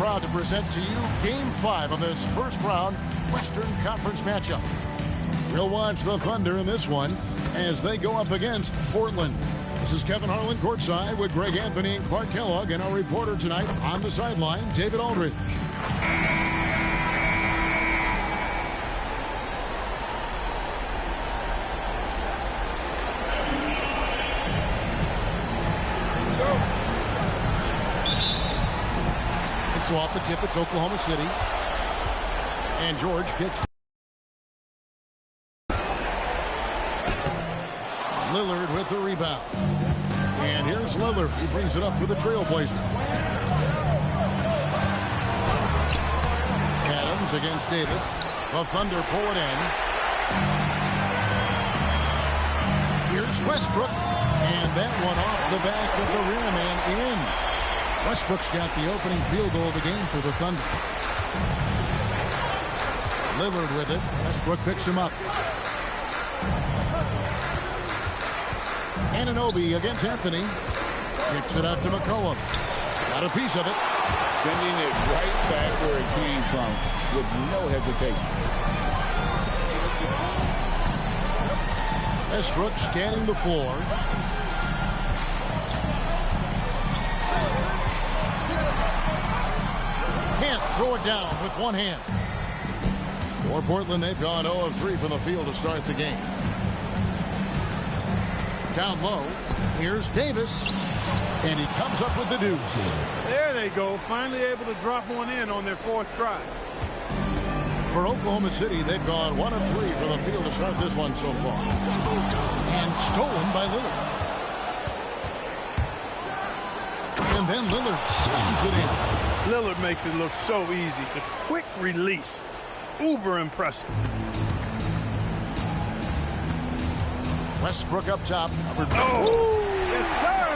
proud to present to you Game 5 of this first-round Western Conference matchup. We'll watch the Thunder in this one as they go up against Portland. This is Kevin Harlan courtside with Greg Anthony and Clark Kellogg, and our reporter tonight on the sideline, David Aldridge. So off the tip, it's Oklahoma City. And George kicks. Lillard with the rebound. And here's Lillard. He brings it up for the Trailblazers. Adams against Davis. The Thunder pull it in. Here's Westbrook. And that one off the back of the rim and in. Westbrook's got the opening field goal of the game for the Thunder. Lillard with it. Westbrook picks him up. Anunoby against Anthony. Kicks it out to McCollum. Got a piece of it. Sending it right back where it came from with no hesitation. Westbrook scanning the floor. Can't throw it down with one hand. For Portland, they've gone 0 of 3 from the field to start the game. Down low, here's Davis, and he comes up with the deuce. There they go, finally able to drop one in on their fourth try. For Oklahoma City, they've gone 1 of 3 from the field to start this one so far. And stolen by Lillard. And then Lillard slams it in. Lillard makes it look so easy. The quick release. Uber impressive. Westbrook up top. Oh, yes, sir.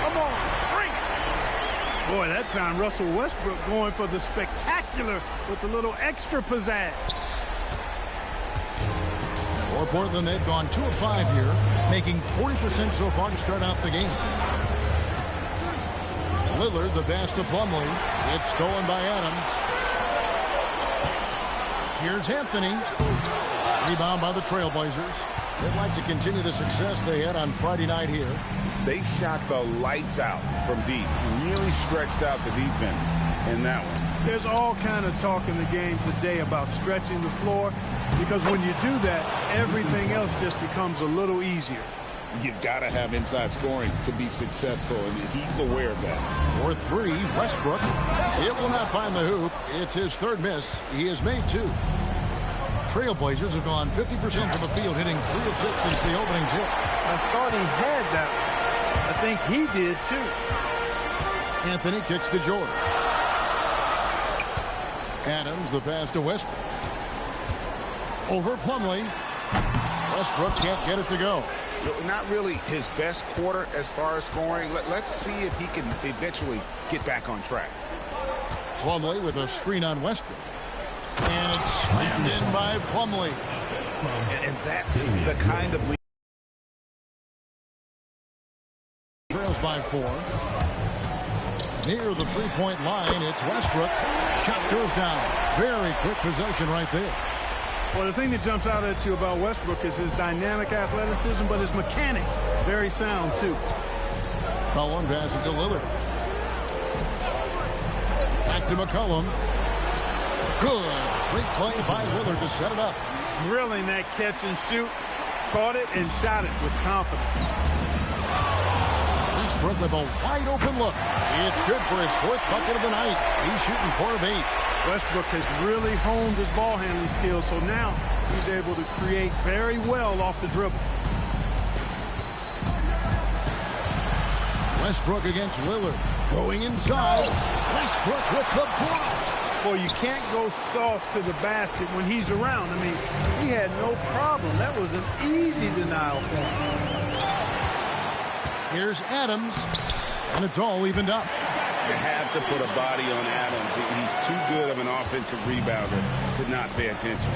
Come on, bring it. Boy, that time Russell Westbrook going for the spectacular with a little extra pizzazz. For Portland, they've gone 2 of 5 here, making 40% so far to start out the game. Lillard, the pass to Plumlee. It's stolen by Adams. Here's Anthony. Rebound by the Trailblazers. They'd like to continue the success they had on Friday night here. They shot the lights out from deep. Really stretched out the defense in that one. There's all kind of talk in the game today about stretching the floor, because when you do that, everything else just becomes a little easier. You've got to have inside scoring to be successful, and he's aware of that. For 3, Westbrook. It will not find the hoop. It's his third miss. He has made 2. Trailblazers have gone 50% from the field, hitting 3 of 6 since the opening tip. I thought he had that one. I think he did, too. Anthony kicks to George. Adams, the pass to Westbrook. Over Plumlee. Westbrook can't get it to go. Not really his best quarter as far as scoring. Let's see if he can eventually get back on track. Plumlee with a screen on Westbrook. And it's slammed in by Plumlee. And that's the kind of lead. Trails by 4. Near the three-point line, it's Westbrook. Shot goes down. Very quick possession right there. Well, the thing that jumps out at you about Westbrook is his dynamic athleticism, but his mechanics, very sound, too. McCollum passes to Lillard. Back to McCollum. Good. Great play by Lillard to set it up. Drilling that catch and shoot. Caught it and shot it with confidence. Westbrook with a wide open look. It's good for his 4th bucket of the night. He's shooting 4 of 8. Westbrook has really honed his ball handling skills, so now he's able to create very well off the dribble. Westbrook against Lillard. Going inside. Westbrook with the block. Boy, you can't go soft to the basket when he's around. I mean, he had no problem. That was an easy denial for him. Here's Adams, and it's all evened up. You have to put a body on Adams. He's too good of an offensive rebounder to not pay attention.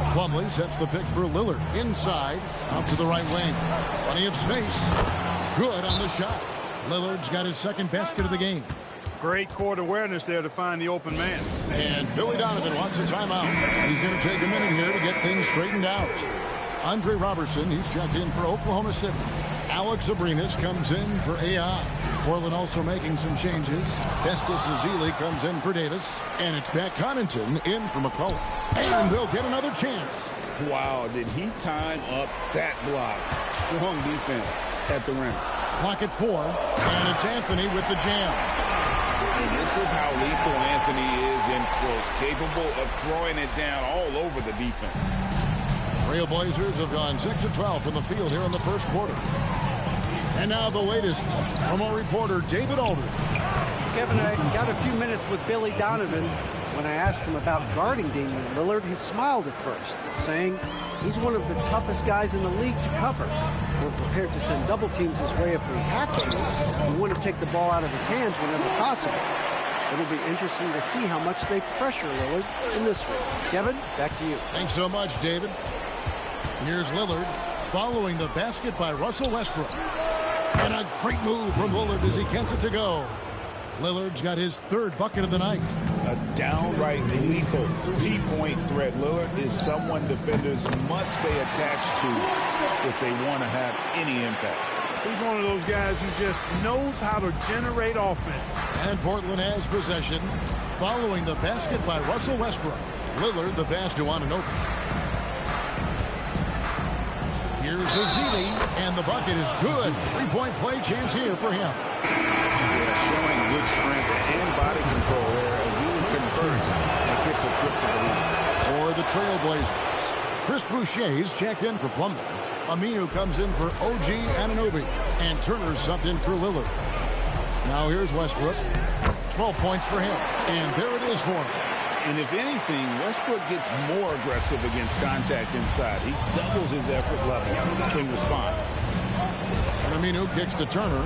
Plumlee sets the pick for Lillard. Inside, out to the right wing. Plenty of space. Good on the shot. Lillard's got his 2nd basket of the game. Great court awareness there to find the open man. And Billy Donovan wants a timeout. He's going to take a minute here to get things straightened out. Andre Robertson, he's checked in for Oklahoma City. Alex Abrinas comes in for AI. Portland also making some changes. Festus Ezeli comes in for Davis. And it's Pat Connaughton in for McCullough. And they'll get another chance. Wow, did he time up that block? Strong defense at the rim. Clock at 4, and it's Anthony with the jam. And this is how lethal Anthony is in close, capable of throwing it down all over the defense. Trailblazers have gone 6 of 12 from the field here in the first quarter. And now the latest from our reporter, David Aldridge. Kevin, I got a few minutes with Billy Donovan. When I asked him about guarding Damian Lillard, he smiled at first, saying he's one of the toughest guys in the league to cover. We're prepared to send double teams his way if we have to. We want to take the ball out of his hands whenever possible. It'll be interesting to see how much they pressure Lillard in this one. Kevin, back to you. Thanks so much, David. Here's Lillard following the basket by Russell Westbrook. And a great move from Lillard as he gets it to go. Lillard's got his third bucket of the night. A downright lethal three-point threat. Lillard is someone defenders must stay attached to if they want to have any impact. He's one of those guys who just knows how to generate offense. And Portland has possession following the basket by Russell Westbrook. Lillard the pass to Anunoby. Here's Ezeli, and the bucket is good. Three-point play chance here for him. Yeah, showing good strength and body control there as Ezeli converts and gets a trip to the lead. For the Trailblazers, Chris Boucher's checked in for Plumlee. Aminu comes in for OG Anunoby, and Turner subbed in for Lillard. Now here's Westbrook. 12 points for him, and there it is for him. And if anything, Westbrook gets more aggressive against contact inside. He doubles his effort level in response. And Aminu kicks to Turner.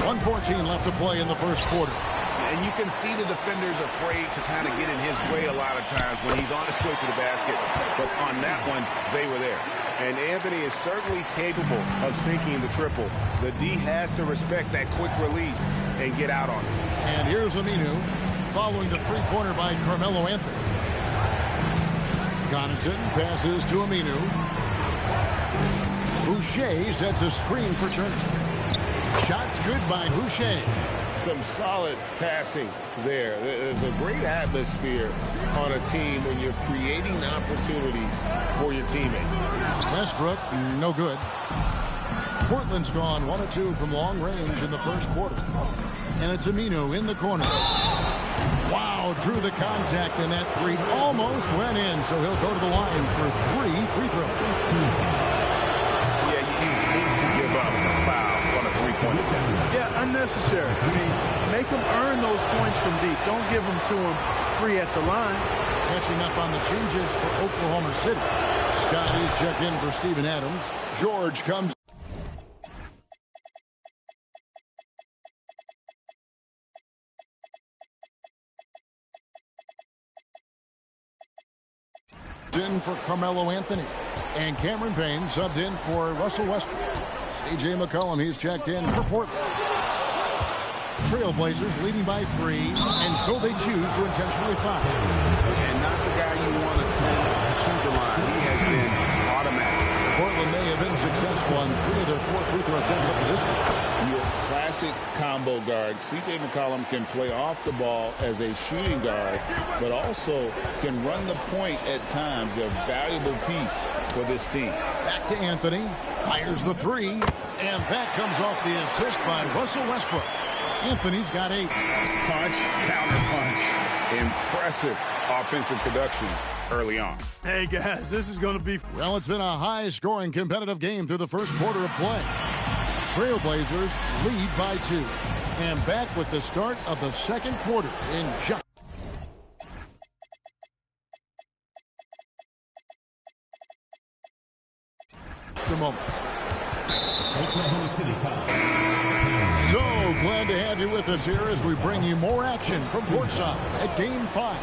1:14 left to play in the first quarter. And you can see the defenders afraid to kind of get in his way a lot of times when he's on his way to the basket. But on that one, they were there. And Anthony is certainly capable of sinking the triple. The D has to respect that quick release and get out on it. And here's Aminu following the three-pointer by Carmelo Anthony. Connaughton passes to Aminu. Boucher sets a screen for Turner. Shots good by Boucher. Some solid passing there. There's a great atmosphere on a team when you're creating opportunities for your teammates. Westbrook, no good. Portland's gone 1 of 2 from long range in the first quarter. And it's Aminu in the corner. Wow, drew the contact, and that three almost went in, so he'll go to the line for 3 free throws. Yeah, you need to give up a foul on a three-point attempt. Yeah, unnecessary. I mean, make them earn those points from deep. Don't give them to them free at the line. Catching up on the changes for Oklahoma City. Scotty's checked in for Steven Adams. George comes. In for Carmelo Anthony. And Cameron Payne subbed in for Russell Westbrook. C.J. McCollum, he's checked in for Portland. Trailblazers leading by 3, and so they choose to intentionally foul. And not the guy you want to send to the line. He has been automatic. Portland may have been successful on 3 of their 4 free throw attempts up to this point. Your classic combo guard. C.J. McCollum can play off the ball as a shooting guard, but also can run the point at times. A valuable piece for this team. Back to Anthony. Fires the 3, and that comes off the assist by Russell Westbrook. Anthony's got 8. Punch, counter punch. Impressive offensive production early on. Hey, guys, this is going to be... Well, it's been a high-scoring competitive game through the first quarter of play. Trailblazers lead by 2. And back with the start of the second quarter in just a moment. Oklahoma City foul. So glad to have you with us here as we bring you more action from courtside at Game 5.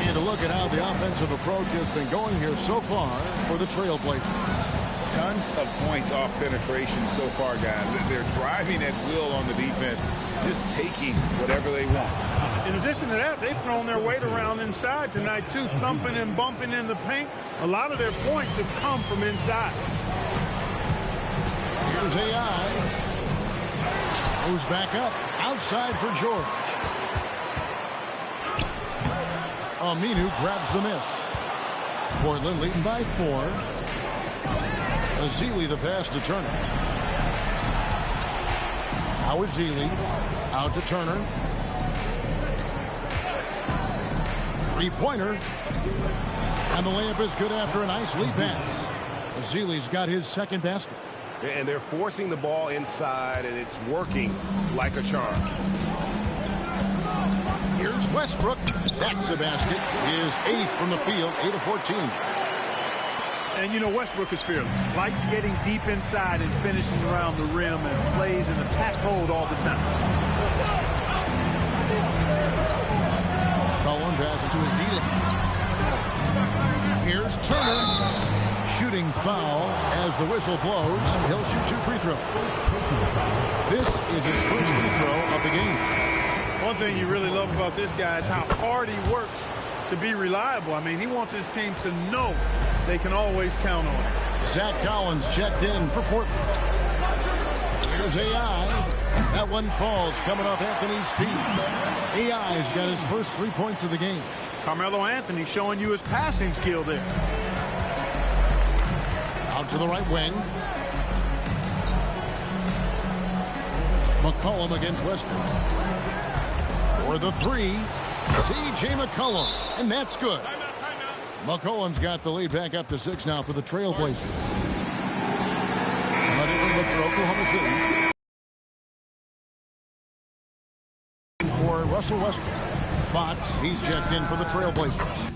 And a look at how the offensive approach has been going here so far for the Trailblazers. Tons of points off penetration so far, guys. They're driving at will on the defense, just taking whatever they want. In addition to that, they've thrown their weight around inside tonight, too, thumping and bumping in the paint. A lot of their points have come from inside. Here's AI. Goes back up. Outside for George. Aminu grabs the miss. Portland leading by 4. Ezeli the pass to Turner. Howard Ezeli out to Turner. Three-pointer. And the layup is good after a nice lead pass. Ezeli's got his second basket. And they're forcing the ball inside, and it's working like a charm. Here's Westbrook. That's a basket. His 8th from the field, 8 of 14. And, you know, Westbrook is fearless. Likes getting deep inside and finishing around the rim and plays in attack mode all the time. Cullen passes to Ezeli. Here's Turner. Shooting foul as the whistle blows. He'll shoot 2 free throws. This is his first free throw of the game. One thing you really love about this guy is how hard he works to be reliable. I mean, he wants his team to know they can always count on him. Zach Collins checked in for Portland. Here's AI. That one falls coming off Anthony's feet. AI's got his first 3 points of the game. Carmelo Anthony showing you his passing skill there. Out to the right wing. McCollum against Westbrook. For the 3, C.J. McCollum. And that's good. McCollum's got the lead back up to 6 now for the Trailblazers. Let it look for Oklahoma City. For Russell Westbrook. Fox, he's checked in for the Trailblazers.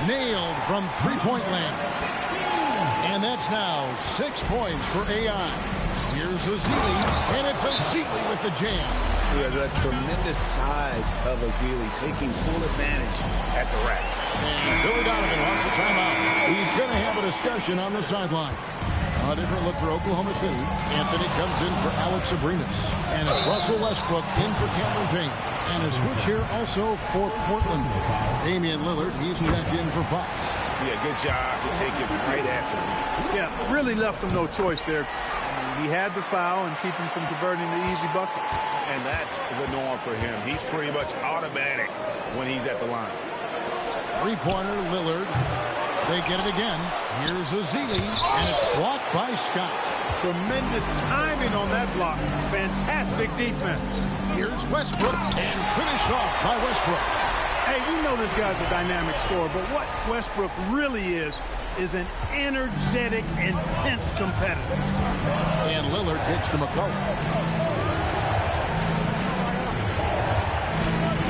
Nailed from three-point land. And that's now 6 points for AI. Here's Ezeli, and it's Ezeli with the jam. Yeah, the tremendous size of Ezeli taking full advantage at the rack. And Billy Donovan wants a timeout. He's going to have a discussion on the sideline. A different look for Oklahoma City. Anthony comes in for Alex Abrinas. And it's Russell Westbrook in for Cameron Payne. And a switch here also for Portland. Damian Lillard, he's checked in for Fox. Yeah, good job to take it right at them. Yeah, really left him no choice there. He had the foul and keep him from converting the easy bucket. And that's the norm for him. He's pretty much automatic when he's at the line. Three-pointer, Lillard. They get it again. Here's Ezeli, and it's blocked by Scott. Tremendous timing on that block. Fantastic defense. Here's Westbrook, and finished off by Westbrook. Hey, we know this guy's a dynamic scorer, but what Westbrook really is an energetic, intense competitor. And Lillard kicks to McCollum.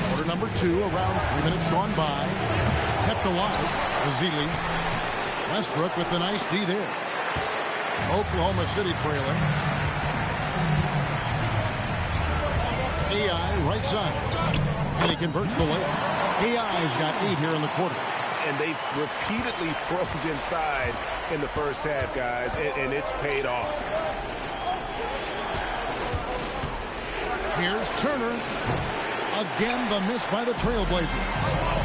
Quarter number 2, around 3 minutes gone by. Kept alive. Ezeli. Westbrook with the nice D there. Oklahoma City trailing. AI right side. And he converts the layup. AI's got 8 here in the quarter. And they've repeatedly probed inside in the first half, guys, and it's paid off. Here's Turner. Again, the miss by the Trailblazers.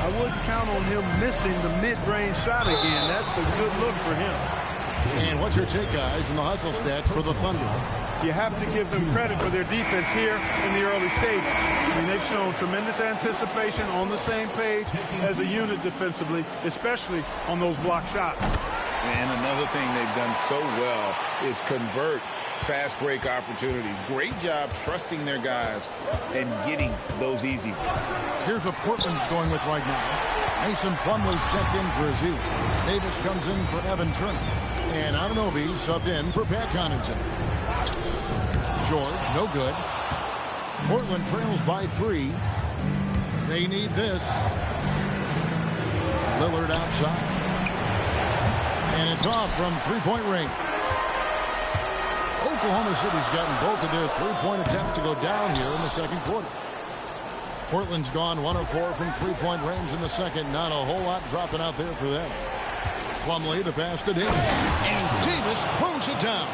I wouldn't count on him missing the mid-range shot again. That's a good look for him. And what's your take, guys, in the hustle stats for the Thunder? You have to give them credit for their defense here in the early stages. I mean, they've shown tremendous anticipation, on the same page as a unit defensively, especially on those block shots. And another thing they've done so well is convert fast break opportunities. Great job trusting their guys and getting those easy ones. Here's what Portland's going with right now. Mason Plumlee's checked in for Ezeli. Davis comes in for Evan Turner. And Anunoby subbed in for Pat Connaughton. George, no good. Portland trails by 3. They need this. Lillard outside. And it's off from three-point range. Oklahoma City's gotten both of their three-point attempts to go down here in the second quarter. Portland's gone 1 of 4 from three-point range in the second. Not a whole lot dropping out there for them. Plumlee, the pass to Davis. And Davis throws it down.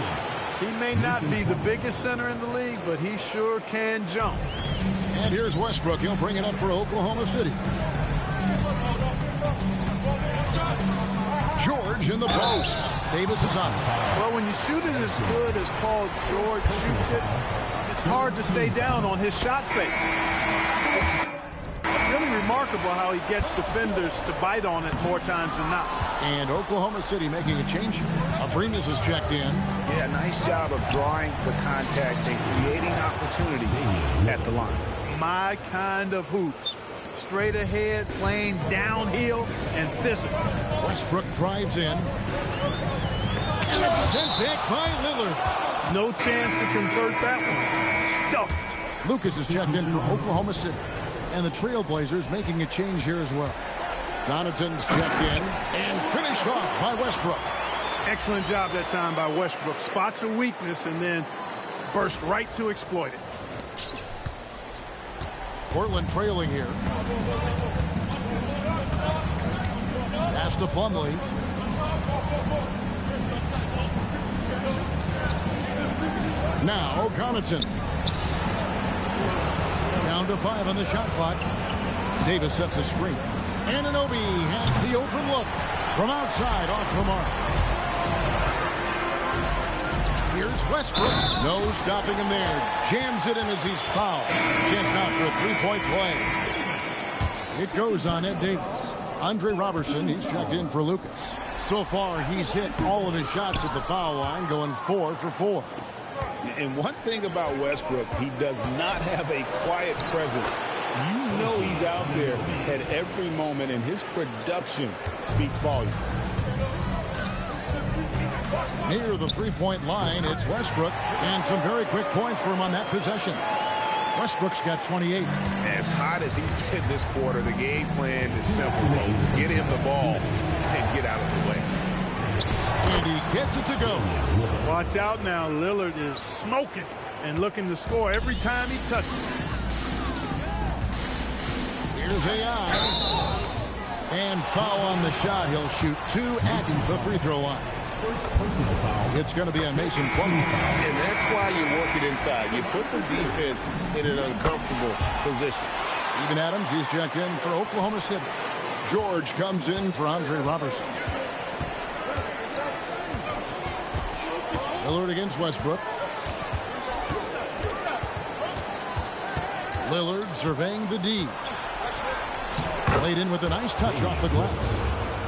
He may not be the biggest center in the league, but he sure can jump. And here's Westbrook. He'll bring it up for Oklahoma City. George in the post. Davis is on. Well, when you shoot it as good as Paul George shoots it, it's hard to stay down on his shot fake. Really remarkable how he gets defenders to bite on it more times than not. And Oklahoma City making a change here. Abrinas has checked in. Yeah, nice job of drawing the contact and creating opportunities at the line. My kind of hoops. Straight ahead, playing downhill, and physical. Westbrook drives in. And it's sent back by Lillard. No chance to convert that one. Stuffed. Lucas is checked in for Oklahoma City. And the Trailblazers making a change here as well. Donaton's checked in and finished off by Westbrook. Excellent job that time by Westbrook. Spots a weakness and then burst right to exploit it. Portland trailing here. Pass to Plumlee. Now Connaughton. Down to 5 on the shot clock. Davis sets a screen. Anunoby has the open look from outside off the mark. Here's Westbrook. No stopping him there. Jams it in as he's fouled. Chance now for a three-point play. It goes on Ed Davis. Andre Robertson, he's checked in for Lucas. So far, he's hit all of his shots at the foul line, going 4 for 4. And one thing about Westbrook, he does not have a quiet presence. You know he's out there at every moment, and his production speaks volumes. Near the three-point line, it's Westbrook, and some very quick points for him on that possession. Westbrook's got 28. As hot as he's been this quarter, the game plan is simple, folks. Get him the ball and get out of the way. And he gets it to go. Watch out now. Lillard is smoking and looking to score every time he touches it. Here's AI. And foul on the shot. He'll shoot 2 at the free throw line. It's going to be on Mason Plumlee. And that's why you work it inside. You put the defense in an uncomfortable position. Steven Adams, he's checked in for Oklahoma City. George comes in for Andre Robertson. Lillard against Westbrook. Lillard surveying the D. Played in with a nice touch off the glass.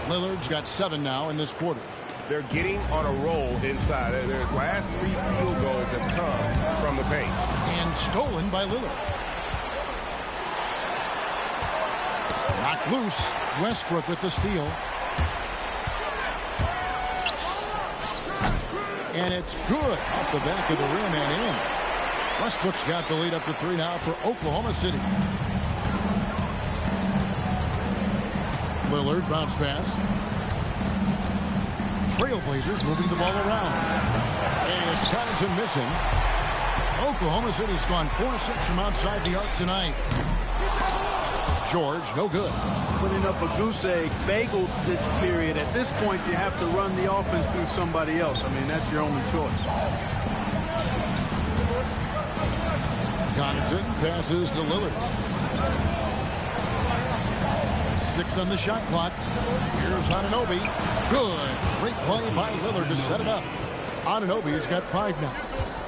Lillard's got 7 now in this quarter. They're getting on a roll inside. Their last 3 field goals have come from the paint. And stolen by Lillard. Knocked loose. Westbrook with the steal. And it's good off the back of the rim and in. Westbrook's got the lead up to 3 now for Oklahoma City. Lillard bounce pass. Trailblazers moving the ball around. And it's Connaughton missing. Oklahoma City's gone 4-6 from outside the arc tonight. George, no good. Putting up a goose egg, bagel this period. At this point, you have to run the offense through somebody else. I mean, that's your only choice. Connaughton passes to Lillard. 6 on the shot clock. Here's Anunoby. Good. Great play by Lillard to set it up. Anunoby's got 5 now.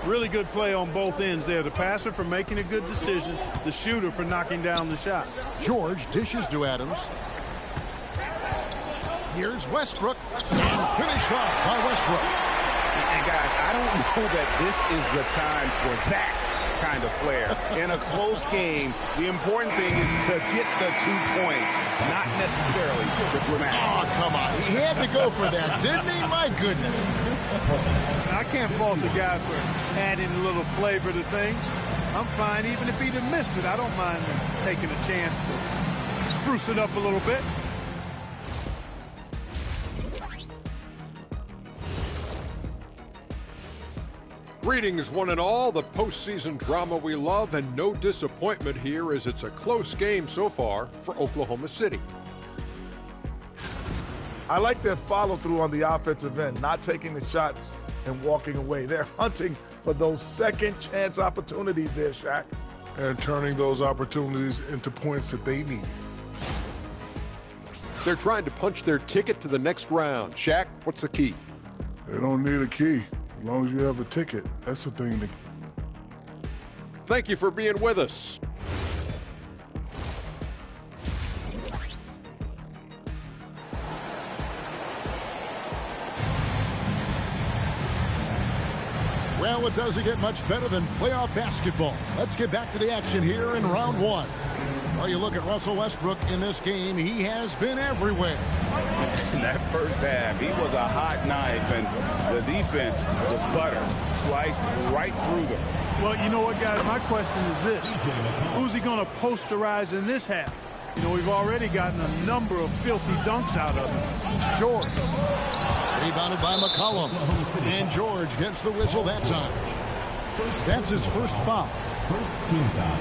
Really good play on both ends there. The passer for making a good decision. The shooter for knocking down the shot. George dishes to Adams. Here's Westbrook. And finished off by Westbrook. And guys, I don't know that this is the time for that kind of flair. In a close game, the important thing is to get the 2 points, not necessarily the dramatic. Oh, come on. He had to go for that, didn't he? My goodness. I can't fault the guy for adding a little flavor to things. I'm fine. Even if he'd have missed it, I don't mind taking a chance to spruce it up a little bit. Greetings, one and all. The postseason drama we love, and no disappointment here as it's a close game so far for Oklahoma City. I like their follow-through on the offensive end, not taking the shots and walking away. They're hunting for those second-chance opportunities there, Shaq. And turning those opportunities into points that they need. They're trying to punch their ticket to the next round. Shaq, what's the key? They don't need a key. As long as you have a ticket, that's the thing. Thank you for being with us. Well, it doesn't get much better than playoff basketball. Let's get back to the action here in round one. Well, you look at Russell Westbrook in this game, he has been everywhere. In that first half, he was a hot knife, and the defense was butter, sliced right through them. Well, you know what, guys? My question is this. Who's he going to posterize in this half? You know, we've already gotten a number of filthy dunks out of him. George. Rebounded by McCollum. And George gets the whistle that time. That's his first foul. First team foul.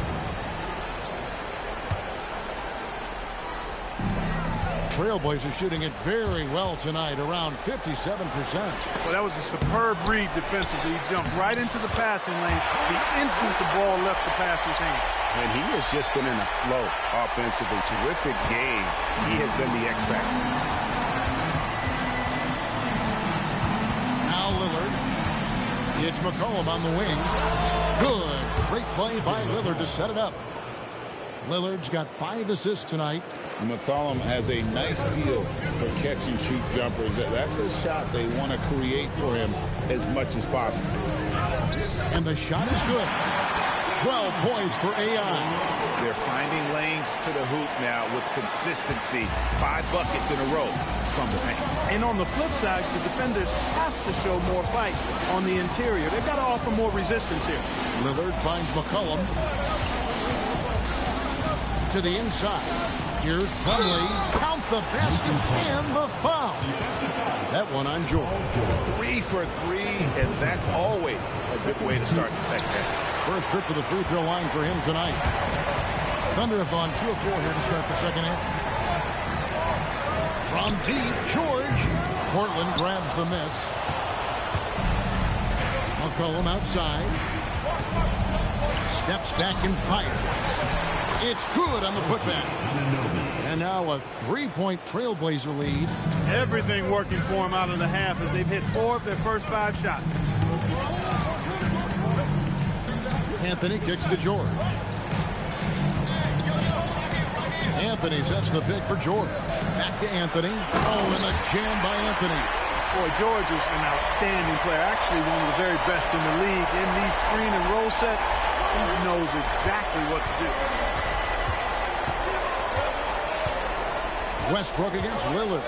Trailblazers shooting it very well tonight, around 57%. Well, that was a superb read defensively. He jumped right into the passing lane the instant the ball left the passer's hand. And he has just been in a flow offensively. Terrific game. He has been the X factor. Now Lillard. It's McCollum on the wing. Good. Great play by Lillard to set it up. Lillard's got 5 assists tonight. McCollum has a nice feel for catch-and-shoot jumpers. That's a shot they want to create for him as much as possible. And the shot is good. 12 points for AI. They're finding lanes to the hoop now with consistency. 5 buckets in a row from the paint. And on the flip side, the defenders have to show more fight on the interior. They've got to offer more resistance here. Lillard finds McCollum. To the inside. Here's Plumlee. Count the basket and the foul. That one on George. 3 for 3, and that's always a good way to start the second half. First trip to the free throw line for him tonight. Thunder have gone 2 of 4 here to start the second half. From deep, George. Portland grabs the miss. McCollum outside. Steps back and fires. It's good on the putback. And now a 3-point Trailblazer lead. Everything working for them out of the half as they've hit 4 of their first 5 shots. Anthony kicks to George. Anthony sets the pick for George. Back to Anthony. Oh, and a jam by Anthony. Boy, George is an outstanding player. Actually one of the very best in the league. In these screen and roll sets, he knows exactly what to do. Westbrook against Lillard.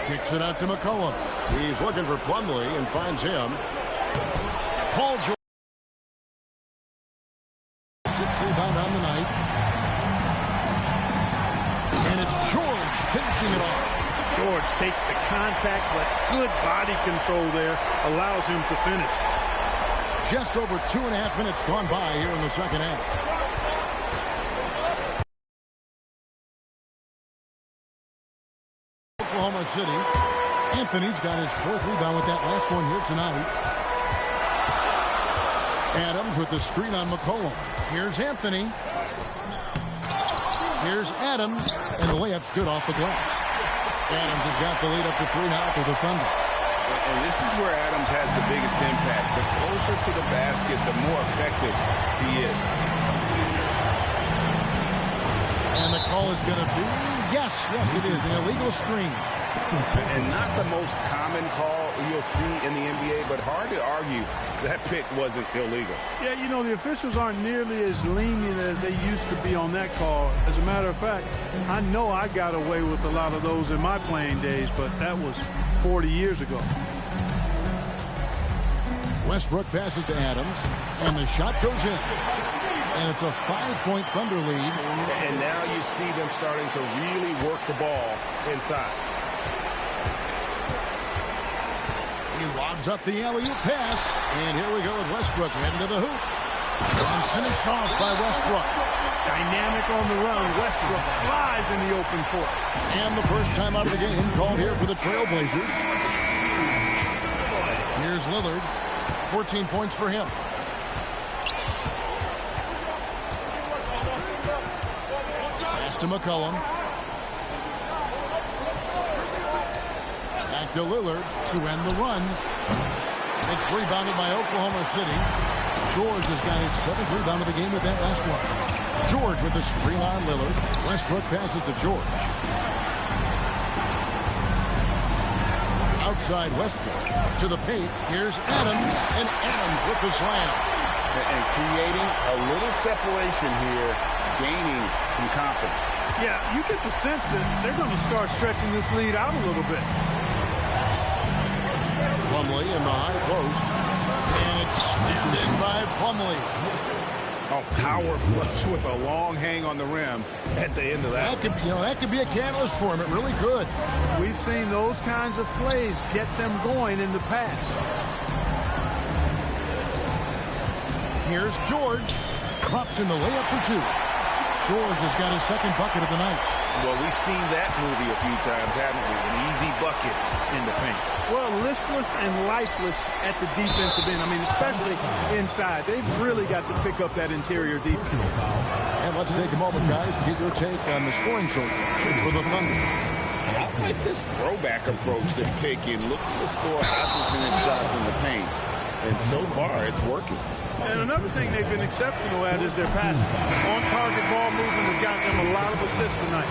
Kicks it out to McCollum. He's looking for Plumlee and finds him. Paul George. 6th rebound on the night. And it's George finishing it off. George takes the contact, but good body control there allows him to finish. Just over 2.5 minutes gone by here in the second half. Oklahoma City. Anthony's got his 4th rebound with that last one here tonight. Adams with the screen on McCollum. Here's Anthony. Here's Adams. And the layup's good off the glass. Adams has got the lead up to 3 now for the Thunder. And this is where Adams has the biggest impact. The closer to the basket, the more effective he is. And the call is going to be, yes, it is, an illegal screen. And not the most common call you'll see in the NBA, but hard to argue that pick wasn't illegal. Yeah, you know, the officials aren't nearly as lenient as they used to be on that call. As a matter of fact, I know I got away with a lot of those in my playing days, but that was 40 years ago. Westbrook passes to Adams, and the shot goes in. And it's a 5-point Thunder lead. And now you see them starting to really work the ball inside. He lobs up the alley-oop pass. And here we go with Westbrook heading to the hoop. And finished off by Westbrook. Dynamic on the run. Westbrook flies in the open court. And the first time out of the game called here for the Trailblazers. Here's Lillard. 14 points for him. Pass to McCollum. Back to Lillard to end the run. It's rebounded by Oklahoma City. George has got his 7th rebound of the game with that last one. George with the screen on Lillard. Westbrook passes to George. Outside Westbrook to the paint. Here's Adams, and Adams with the slam. And creating a little separation here, gaining some confidence. Yeah, you get the sense that they're going to start stretching this lead out a little bit. Plumlee in the high post. And it's slammed in by Plumlee. Oh, power flush with a long hang on the rim at the end of that. That could be a catalyst for him. It really could. We've seen those kinds of plays get them going in the past. Here's George. Drops in the layup for 2. George has got his 2nd bucket of the night. Well, we've seen that movie a few times, haven't we? An easy bucket in the paint. Well, listless and lifeless at the defensive end. I mean, especially inside. They've really got to pick up that interior defense. And let's take a moment, guys, to get your take on the scoring source for the Thunder. I like this throwback approach they've taken, looking to score high percentage shots in the paint. And so far, it's working. And another thing they've been exceptional at is their passing. On-target ball movement has gotten them a lot of assists tonight.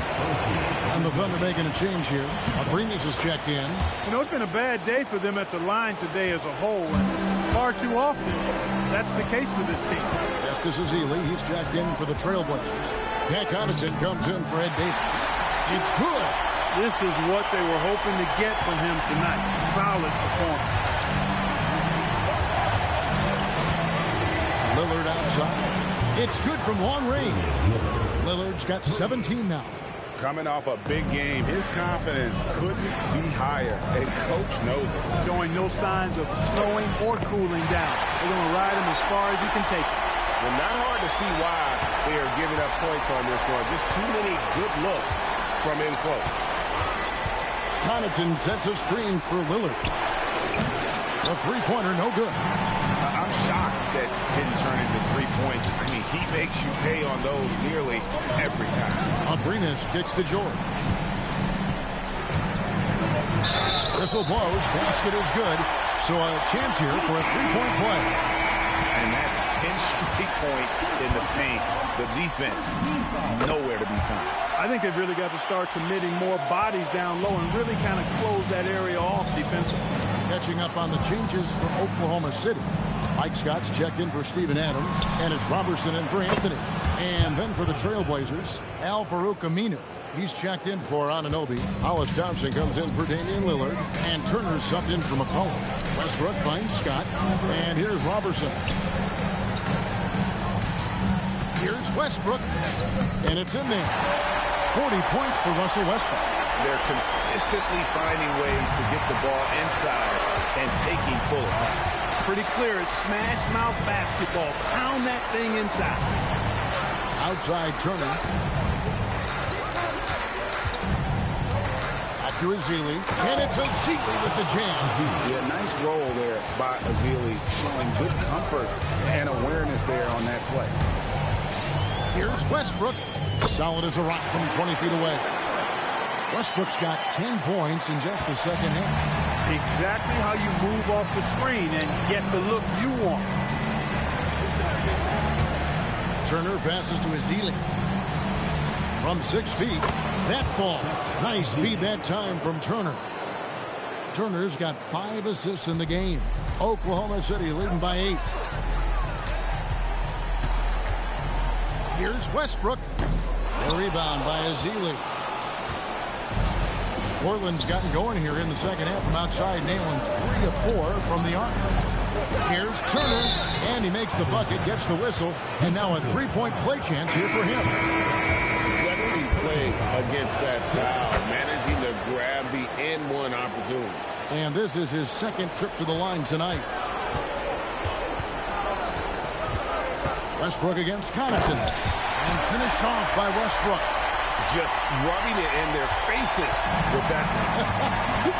And the Thunder making a change here. Abrinas is checked in. You know, it's been a bad day for them at the line today as a whole. And far too often, that's the case for this team. Estes Ezeli, he's checked in for the Trailblazers. Pat Connaughton comes in for Ed Davis. It's good. This is what they were hoping to get from him tonight. Solid performance. Lillard outside. It's good from long range. Lillard's got 17 now. Coming off a big game, his confidence couldn't be higher, and Coach knows it. Showing no signs of slowing or cooling down. They're going to ride him as far as he can take it. Well, not hard to see why they are giving up points on this one. Just too many good looks from in close. Connaughton sets a screen for Lillard. The three-pointer, no good. I'm shocked that didn't turn into 3 points. I mean, he makes you pay on those nearly every time. Abrinas kicks to George. Whistle blows. Basket is good. So a chance here for a three-point play. And that's 10 straight points in the paint. The defense, nowhere to be found. I think they've really got to start committing more bodies down low and really kind of close that area off defensively. Catching up on the changes for Oklahoma City. Mike Scott's checked in for Steven Adams, and it's Robertson in for Anthony. And then for the Trailblazers, Al Farouk Aminu. He's checked in for Anunoby. Hollis Thompson comes in for Damian Lillard, and Turner's subbed in for McCollum. Westbrook finds Scott, and here's Robertson. Here's Westbrook, and it's in there. 40 points for Russell Westbrook. They're consistently finding ways to get the ball inside and taking full advantage. Pretty clear, it's smash mouth basketball. Pound that thing inside. Outside Turner. Back to Ezeli. And it's Ezeli with the jam. Yeah, nice roll there by Ezeli, showing good comfort and awareness there on that play. Here's Westbrook. Solid as a rock from 20 feet away. Westbrook's got 10 points in just the second half. Exactly how you move off the screen and get the look you want. Turner passes to Ezeli. From 6 feet, that ball. Nice feed that time from Turner. Turner's got 5 assists in the game. Oklahoma City leading by 8. Here's Westbrook. The rebound by Ezeli. Portland's gotten going here in the second half from outside, nailing 3 of 4 from the arc. Here's Turner, and he makes the bucket, gets the whistle, and now a three-point play chance here for him. Gutsy play against that foul, managing to grab the N1 opportunity. And this is his second trip to the line tonight. Westbrook against Connaughton. And finished off by Westbrook. Just rubbing it in their faces with that.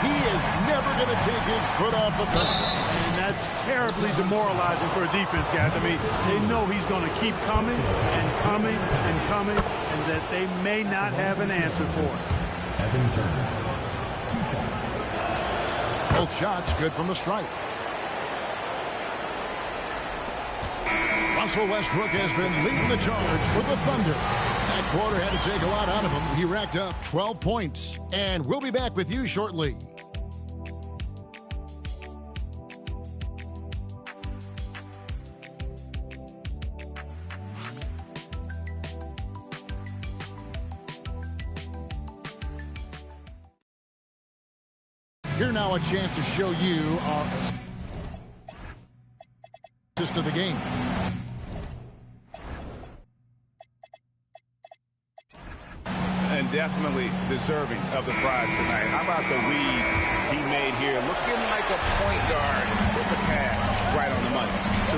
He is never going to take his foot off the pedal. And that's terribly demoralizing for a defense, guys. I mean, they know he's going to keep coming and coming and coming, and that they may not have an answer for it. Evan Turner. 2 shots. Both shots good from the stripe. Russell Westbrook has been leading the charge for the Thunder. That quarter had to take a lot out of him. He racked up 12 points. And we'll be back with you shortly. Here now a chance to show you our assist of the game. And definitely deserving of the prize tonight. How about the read he made here? Looking like a point guard with the pass right on the money.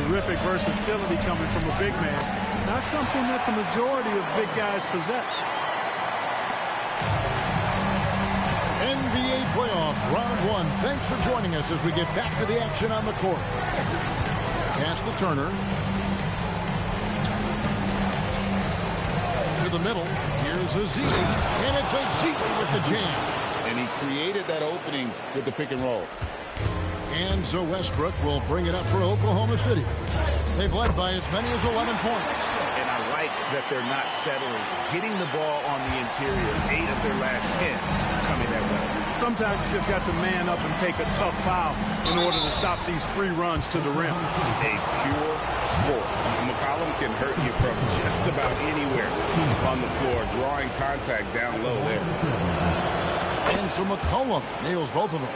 Terrific versatility coming from a big man. Not something that the majority of big guys possess. NBA playoff round 1. Thanks for joining us as we get back to the action on the court. Pass to Turner. To the middle. Here's Aziz. And it's Aziz with the jam. And he created that opening with the pick and roll. And so Westbrook will bring it up for Oklahoma City. They've led by as many as 11 points. And I like that they're not settling. Getting the ball on the interior. 8 of their last 10 coming that way. Sometimes you just got to man up and take a tough foul in order to stop these free runs to the rim. A pure sport. McCollum can hurt you from just about anywhere on the floor, drawing contact down low there. And so McCollum nails both of them.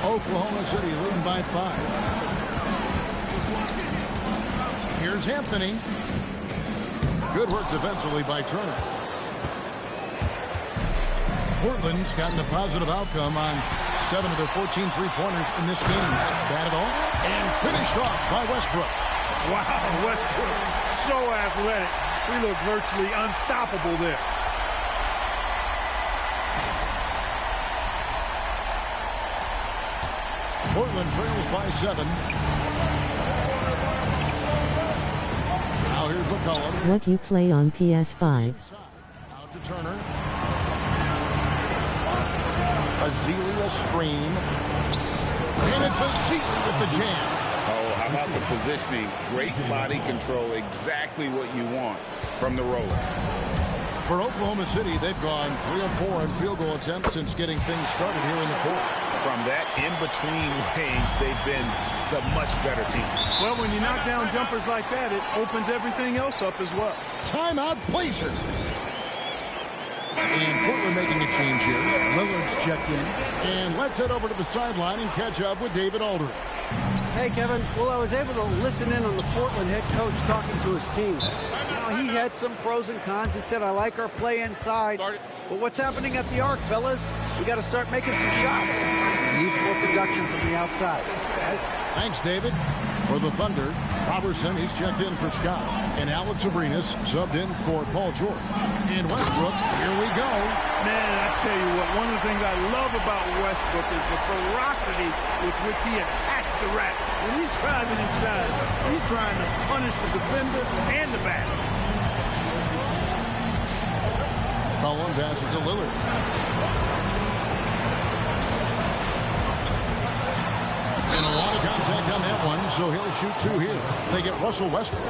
Oklahoma City leading by 5. Here's Anthony. Good work defensively by Turner. Portland's gotten a positive outcome on 7 of their 14 three-pointers in this game. Batted all and finished off by Westbrook. Wow, Westbrook, so athletic. He looked virtually unstoppable there. Portland trails by 7. Now here's McCollum. What you play on PS5? Out to Turner. Azealia screen. And it's Azealia with the jam. Oh, how about the positioning? Great body control. Exactly what you want from the roller. For Oklahoma City, they've gone 3 of 4 in field goal attempts since getting things started here in the 4th. From that in-between range, they've been the much better team. Well, when you knock down jumpers like that, it opens everything else up as well. Timeout, Blazers. And Portland making a change here. Lillard's checked in. And let's head over to the sideline and catch up with David Aldridge. Hey, Kevin. Well, I was able to listen in on the Portland head coach talking to his team. He had some pros and cons. He said, I like our play inside. But what's happening at the arc, fellas? We got to start making some shots. Needs more production from the outside. Guys. Thanks, David. For the Thunder, Robertson, he's checked in for Scott. And Alex Abrinas subbed in for Paul George. And Westbrook, here we go. Man, I tell you what, one of the things I love about Westbrook is the ferocity with which he attacks the rack. When he's driving inside, he's trying to punish the defender and the basket. Cullen passes to Lillard. And a lot of contact on that one, so he'll shoot 2 here. They get Russell Westbrook.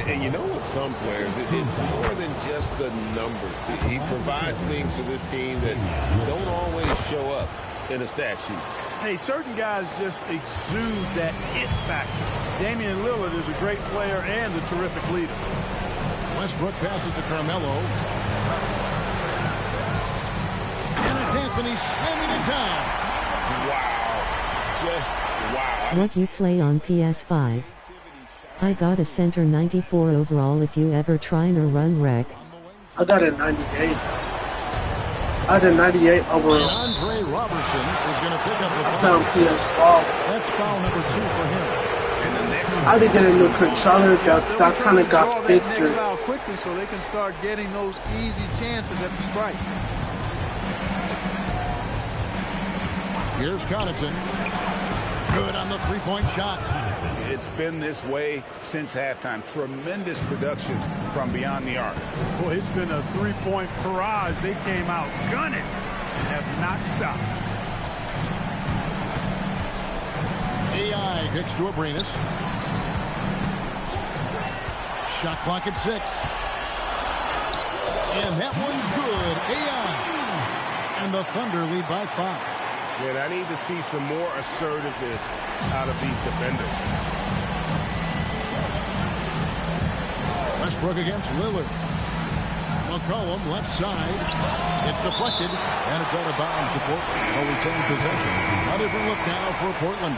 And you know with some players, it's more than just the numbers. He provides things for this team that don't always show up in a stat sheet. Hey, certain guys just exude that it factor. Damian Lillard is a great player and a terrific leader. Westbrook passes to Carmelo. And it's Anthony slamming it down. Wow. Just wow. What you play on PS5? I got a center 94 overall if you ever trying to run rec. I got a 98. I had a 98 overall. And Andre Robertson is going to pick up the No, foul. PS4. That's foul number 2 for him. And the next I did get a new controller though, because I kind of got stick next drift. foul quickly so they can start getting those easy chances at the strike. Here's Connaughton. Good on the three-point shot. It's been this way since halftime. Tremendous production from beyond the arc. Boy, it's been a three-point barrage. They came out gunning and have not stopped. AI kicks to Abrinas. Shot clock at 6. And that one's good. AI. And the Thunder lead by 5. And I need to see some more assertiveness out of these defenders. Westbrook against Lillard. McCollum left side. It's deflected, and it's out of bounds to Portland. No return possession. A different look now for Portland.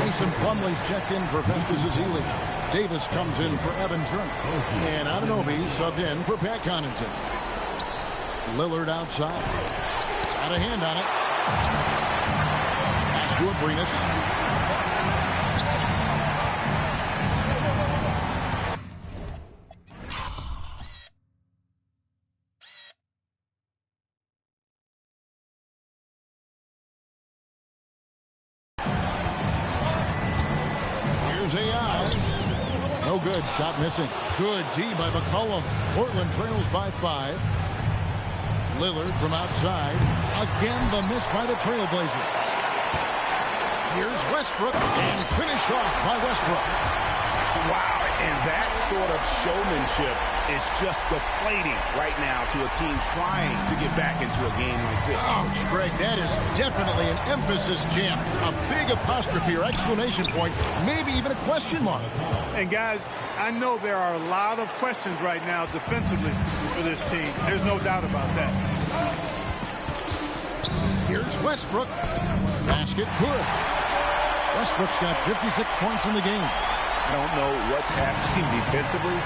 Mason Plumlee's checked in for Festus Ezeli. Davis comes in for Evan Turner. And Anunoby subbed in for Pat Connaughton. Lillard outside. Got a hand on it. Pass to Abrinas. Here's AI. No good. Shot missing. Good D by McCollum. Portland trails by 5. Lillard from outside. Again, the miss by the Trailblazers. Here's Westbrook, and finished off by Westbrook. Wow, and that sort of showmanship is just deflating right now to a team trying to get back into a game like this. Ouch, Greg, that is definitely an emphasis jam. A big apostrophe or exclamation point, maybe even a question mark. And guys, I know there are a lot of questions right now defensively for this team. There's no doubt about that. Here's Westbrook. Basket good. Westbrook's got 56 points in the game. I don't know what's happening defensively,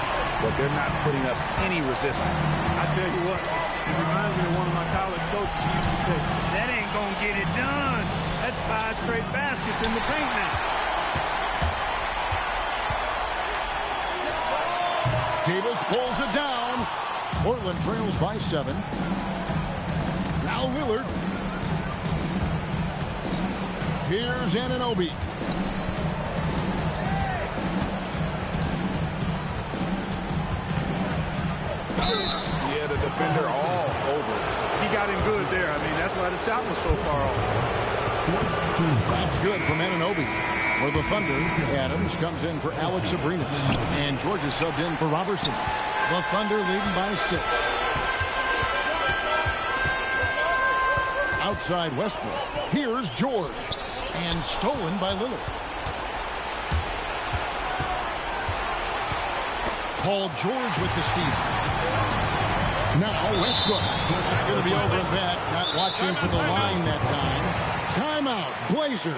but they're not putting up any resistance. I tell you what, it reminds me of one of my college coaches who used to say, that ain't going to get it done. That's 5 straight baskets in the paint now. Davis pulls it down. Portland trails by 7. Now Lillard. Here's Anunoby. Yeah, the defender all over. He got him good there. I mean, that's why the shot was so far off. That's good from Anunoby. For the Thunder, Adams comes in for Alex Abrinas. And Georgia subbed in for Robertson. The Thunder leading by 6. Outside Westbrook. Here's George. And stolen by Lillard. Paul George with the steal. Now Westbrook. It's going to be over and back. Not watching for the line that time. Timeout. Blazers.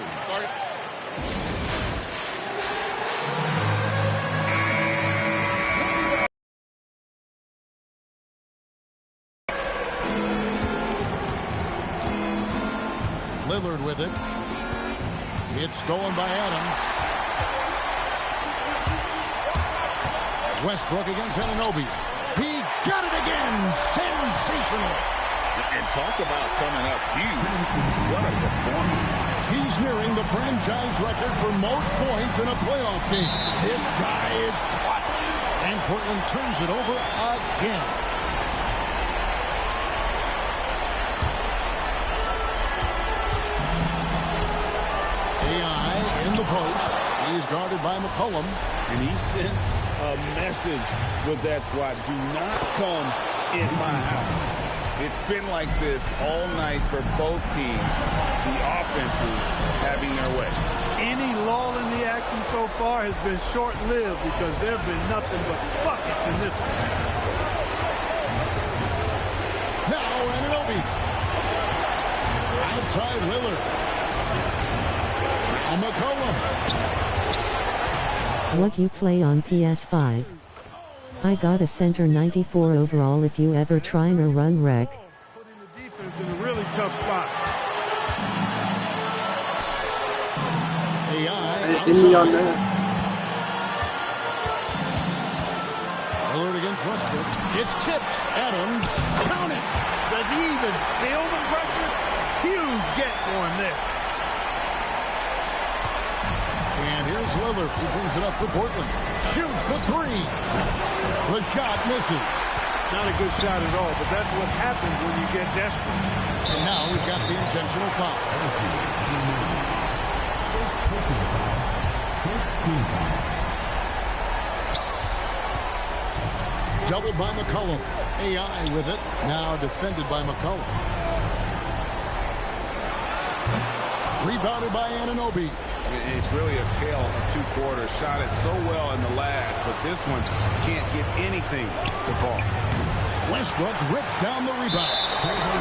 Lillard with it. It's stolen by Adams. Westbrook against Anunoby. He got it again. Sensational. And talk about coming up huge. What a performance. He's nearing the franchise record for most points in a playoff game. This guy is clutch. And Portland turns it over again. AI in the post. He's guarded by McCollum. And he sent a message with that swat. Do not come in my house. It's been like this all night for both teams. The offenses having their way. Any lull in the action so far has been short-lived because there have been nothing but buckets in this one. Now Anunoby. Outside Lillard. Now McCollum. What you play on PS5? I got a center 94 overall if you ever trying or run rec. Putting the defense in a really tough spot. Hit me on that. Lillard against Westbrook. It's tipped. Adams. Count it. Does he even feel the pressure? Huge get for him there. And here's Lillard. He brings it up for Portland. Shoots the three. The shot misses. Not a good shot at all, but that's what happens when you get desperate. And now we've got the intentional foul. First personal foul. First team foul. Doubled by McCollum. AI with it. Now defended by McCollum. Rebounded by Anunoby. It's really a tale of two quarters. Shot it so well in the last, but this one can't get anything to fall. Westbrook rips down the rebound.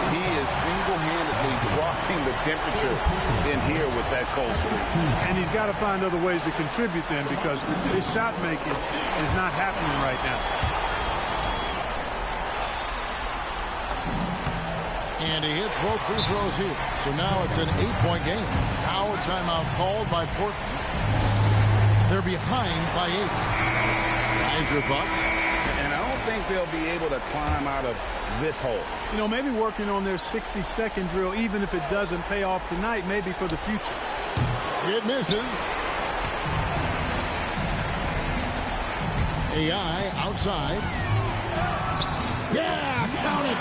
He is single-handedly dropping the temperature in here with that cold streak. And he's got to find other ways to contribute then, because his shot making is not happening right now. And he hits both free throws here. So now it's an 8-point game. Now a timeout called by Portland. They're behind by 8. Guys, your thoughts? And I don't think they'll be able to climb out of this hole. You know, maybe working on their 60-second drill, even if it doesn't pay off tonight, maybe for the future. It misses. AI outside. Yeah, count it.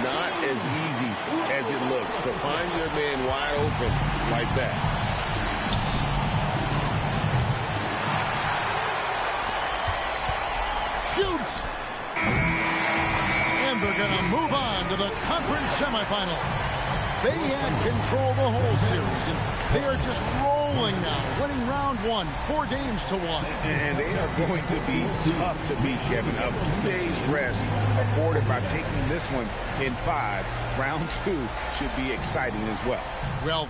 Not as easy as it looks to find your man wide open like that. Shoots. And they're going to move on to the conference semifinals. They had control the whole series, and they are just rolling now, winning round 1, 4 games to 1. And they are going to be tough to beat, Kevin. A few days rest afforded by taking this one in 5. Round 2 should be exciting as well. Well,